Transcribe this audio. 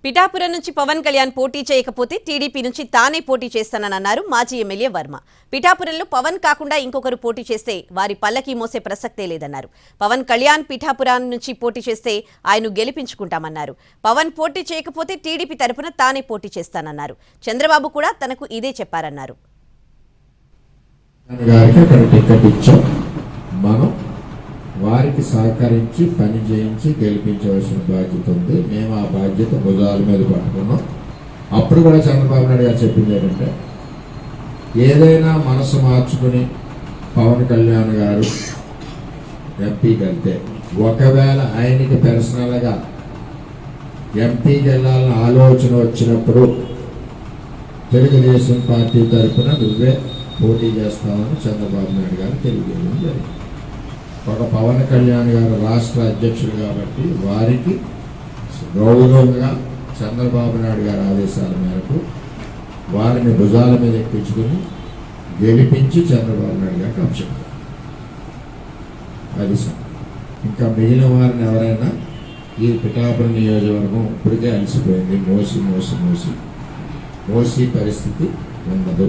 పిఠాపురం నుంచి పవన్ కళ్యాణ్ పోటీ చేయకపోతే టీడీపీ నుంచి తానే పోటీ చేస్తానని అన్నారు మాజీ ఎమ్మెల్యే వర్మ. పిఠాపురంలో పవన్ కాకుండా ఇంకొకరు పోటీ చేస్తే వారి పల్లకి మోసే ప్రసక్తే లేదన్నారు. పవన్ కళ్యాణ్ పిఠాపురం నుంచి పోటీ చేస్తే ఆయన్ను గెలిపించుకుంటామన్నారు. పవన్ పోటీ చేయకపోతే టీడీపీ తరపున తానే పోటీ చేస్తానన్నారు. చంద్రబాబు కూడా తనకు ఇదే చెప్పారన్నారు. వారికి సహకరించి పని చేయించి గెలిపించవలసిన బాధ్యత ఉంది. మేము ఆ బాధ్యత భుజాల మీద పట్టుకున్నాం. అప్పుడు కూడా చంద్రబాబు నాయుడు గారు చెప్పింది ఏంటంటే, ఏదైనా మనసు మార్చుకుని పవన్ కళ్యాణ్ గారు ఎంపీకి వెళ్తే, ఒకవేళ ఆయనకి పర్సనల్గా ఎంపీకి వెళ్ళాలని ఆలోచన వచ్చినప్పుడు తెలుగుదేశం పార్టీ తరఫున నువ్వే పోటీ చేస్తామని చంద్రబాబు నాయుడు గారు తెలియజేయడం జరిగింది. ఒక పవన్ కళ్యాణ్ గారు రాష్ట్ర అధ్యక్షుడు కాబట్టి వారికి గౌరవంగా చంద్రబాబు నాయుడు గారి ఆదేశాల మేరకు వారిని భుజాల మీద ఎక్కించుకుని గెలిపించి చంద్రబాబు నాయుడు గారికి అప్పచెప్పారు. అది ఇంకా మిగిలిన వారిని ఎవరైనా ఈ పిఠాపురం నియోజకవర్గం ఇప్పటికే అలసిపోయింది. మోసి పరిస్థితి ఉండదు.